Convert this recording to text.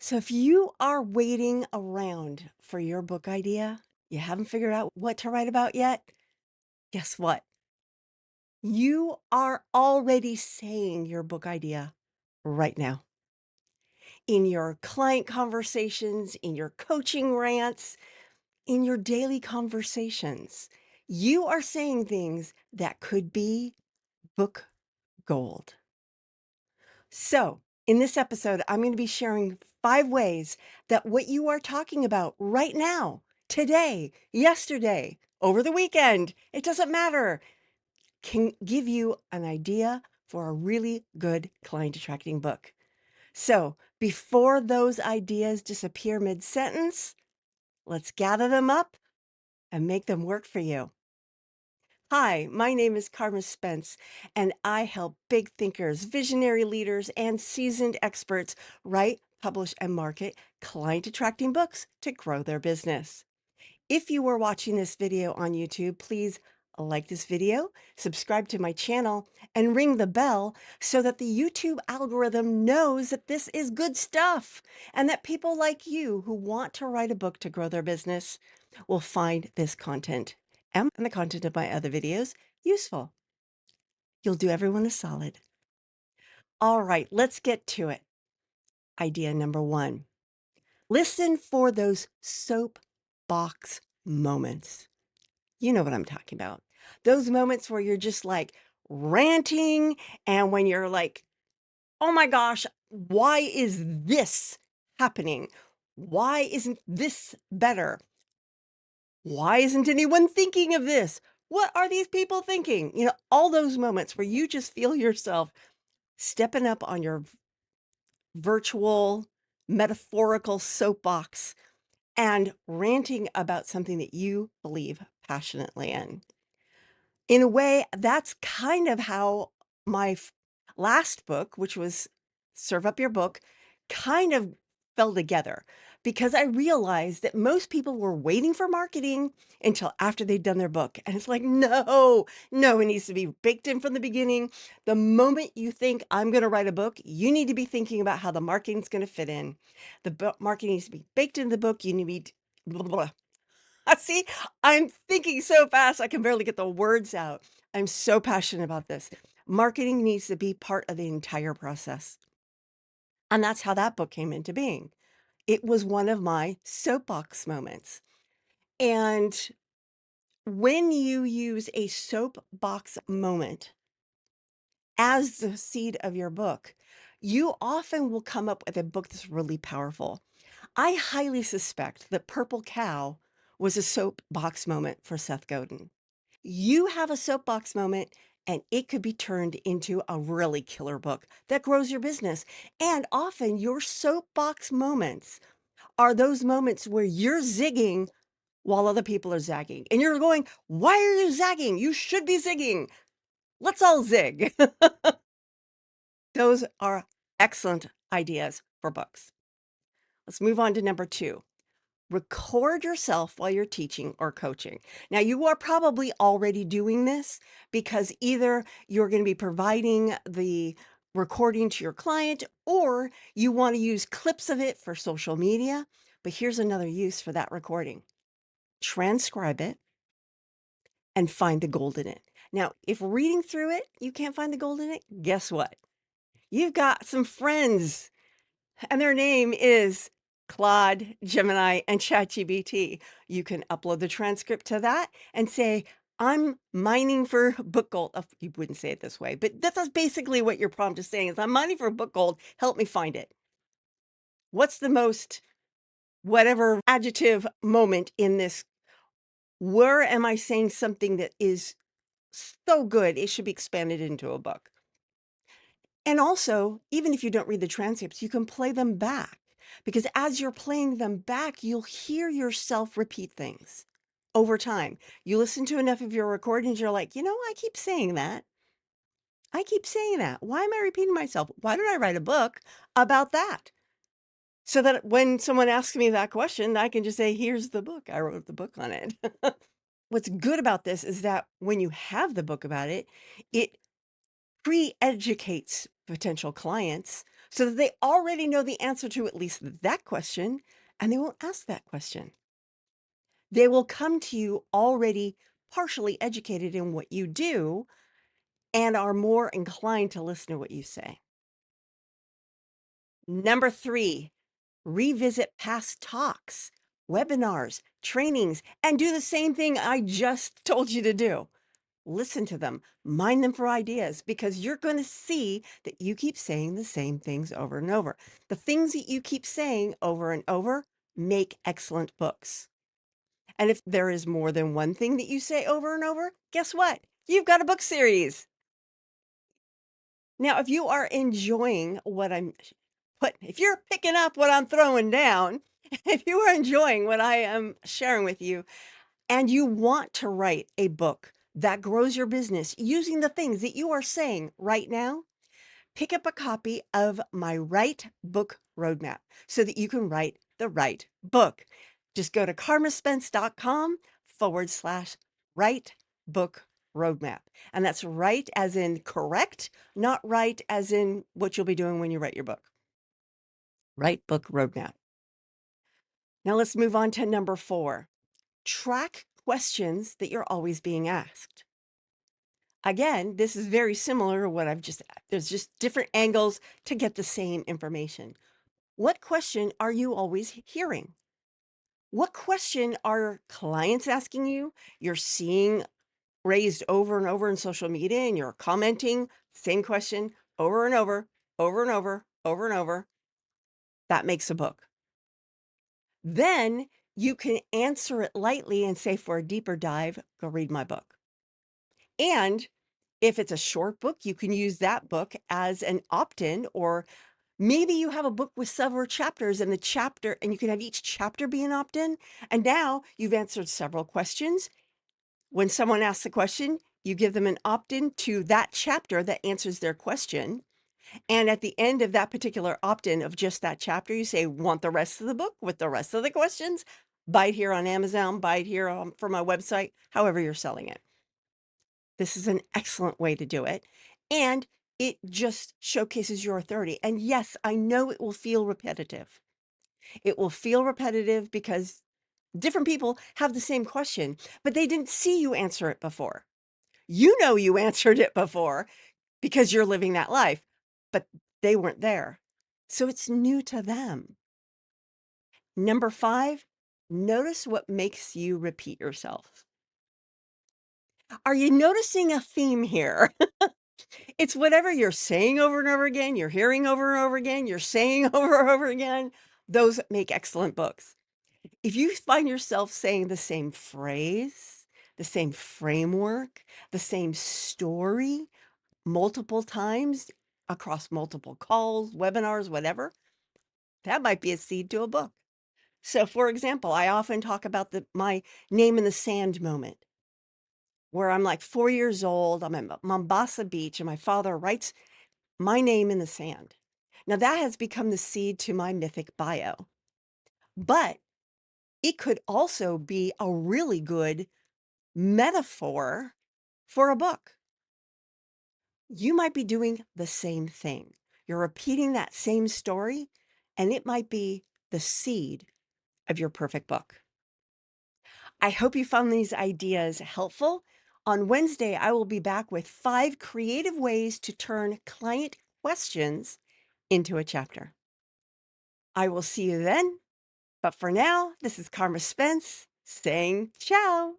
So if you are waiting around for your book idea, you haven't figured out what to write about yet, guess what? You are already saying your book idea right now. In your client conversations, in your coaching rants, in your daily conversations, you are saying things that could be book gold. So, in this episode, I'm going to be sharing 5 ways that what you are talking about right now, today, yesterday, over the weekend, it doesn't matter, can give you an idea for a really good client attracting book. So, before those ideas disappear mid sentence, let's gather them up and make them work for you. Hi, my name is Carma Spence, and I help big thinkers, visionary leaders, and seasoned experts write, publish, and market client attracting books to grow their business. If you are watching this video on YouTube, please like this video, subscribe to my channel, and ring the bell so that the YouTube algorithm knows that this is good stuff and that people like you who want to write a book to grow their business will find this content and the content of my other videos useful. You'll do everyone a solid. All right, let's get to it. Idea number 1. Listen for those soapbox moments. You know what I'm talking about. Those moments where you're just like ranting and when you're like, "Oh my gosh, why is this happening? Why isn't this better? Why isn't anyone thinking of this? What are these people thinking?" All those moments where you just feel yourself stepping up on your virtual, metaphorical soapbox and ranting about something that you believe passionately in. In a way, that's kind of how my last book, which was Serve Up Your Book, kind of fell together because I realized that most people were waiting for marketing until after they'd done their book. And it's like, no, no, it needs to be baked in from the beginning. The moment you think I'm going to write a book, you need to be thinking about how the marketing's going to fit in. The marketing needs to be baked into the book. You need to blah, blah, blah. See, I'm thinking so fast, I can barely get the words out. I'm so passionate about this. Marketing needs to be part of the entire process. And that's how that book came into being. It was one of my soapbox moments. And when you use a soapbox moment as the seed of your book, you often will come up with a book that's really powerful. I highly suspect that Purple Cow was a soapbox moment for Seth Godin. You have a soapbox moment, and it could be turned into a really killer book that grows your business. And often, your soapbox moments are those moments where you're zigging while other people are zagging. And you're going, "Why are you zagging? You should be zigging. Let's all zig." Those are excellent ideas for books. Let's move on to number 2. Record yourself while you're teaching or coaching. Now, you are probably already doing this because either you're going to be providing the recording to your client or you want to use clips of it for social media. But here's another use for that recording: transcribe it and find the gold in it. Now, if reading through it, you can't find the gold in it, guess what? You've got some friends and their name is Claude, Gemini, and ChatGPT. You can upload the transcript to that and say, "I'm mining for book gold." You wouldn't say it this way, but that's basically what your prompt is saying is, "I'm mining for book gold. Help me find it." What's the most whatever adjective moment in this? Where am I saying something that is so good it should be expanded into a book? And also, even if you don't read the transcripts, you can play them back because as you're playing them back, you'll hear yourself repeat things over time. You listen to enough of your recordings, you're like, I keep saying that. I keep saying that. Why am I repeating myself? Why did I write a book about that? So that when someone asks me that question, I can just say, "Here's the book. I wrote the book on it." What's good about this is that when you have the book about it, it pre-educates potential clients so that they already know the answer to at least that question, and they won't ask that question. They will come to you already partially educated in what you do and are more inclined to listen to what you say. Number 3, revisit past talks, webinars, trainings, and do the same thing I just told you to do. Listen to them, mine them for ideas, because you're going to see that you keep saying the same things over and over. The things that you keep saying over and over make excellent books. And if there is more than one thing that you say over and over, guess what? You've got a book series. Now, if you are enjoying what if you're picking up what I'm throwing down, if you are enjoying what I am sharing with you, and you want to write a book that grows your business using the things that you are saying right now, pick up a copy of my Write Book Roadmap so that you can write the right book. Just go to karmaspence.com/write book roadmap. And that's right as in correct, not right as in what you'll be doing when you write your book. Write Book Roadmap. Now let's move on to number 4. Track questions that you're always being asked. Again, this is very similar to what there's just different angles to get the same information. What question are you always hearing? What question are clients asking you? You're seeing raised over and over in social media and you're commenting, same question over and over, over and over, over and over. That makes a book. Then you can answer it lightly and say, for a deeper dive, go read my book. And if it's a short book, you can use that book as an opt-in, or maybe you have a book with several chapters and you can have each chapter be an opt-in. And now you've answered several questions. When someone asks a question, you give them an opt-in to that chapter that answers their question. And at the end of that particular opt-in of just that chapter, you say, want the rest of the book with the rest of the questions? Buy it here on Amazon, buy it here for my website, however you're selling it. This is an excellent way to do it. And it just showcases your authority. And yes, I know it will feel repetitive. It will feel repetitive because different people have the same question, but they didn't see you answer it before. You know you answered it before because you're living that life, but they weren't there. So it's new to them. Number 5, notice what makes you repeat yourself. Are you noticing a theme here? It's whatever you're saying over and over again, you're hearing over and over again, you're saying over and over again. Those make excellent books. If you find yourself saying the same phrase, the same framework, the same story multiple times across multiple calls, webinars, whatever, that might be a seed to a book. So, for example, I often talk about my name in the sand moment where I'm like 4 years old. I'm at Mombasa Beach and my father writes my name in the sand. Now, that has become the seed to my mythic bio, but it could also be a really good metaphor for a book. You might be doing the same thing. You're repeating that same story, and it might be the seed of your perfect book. I hope you found these ideas helpful. On Wednesday, I will be back with 5 creative ways to turn client questions into a chapter. I will see you then. But for now, this is Carma Spence saying ciao.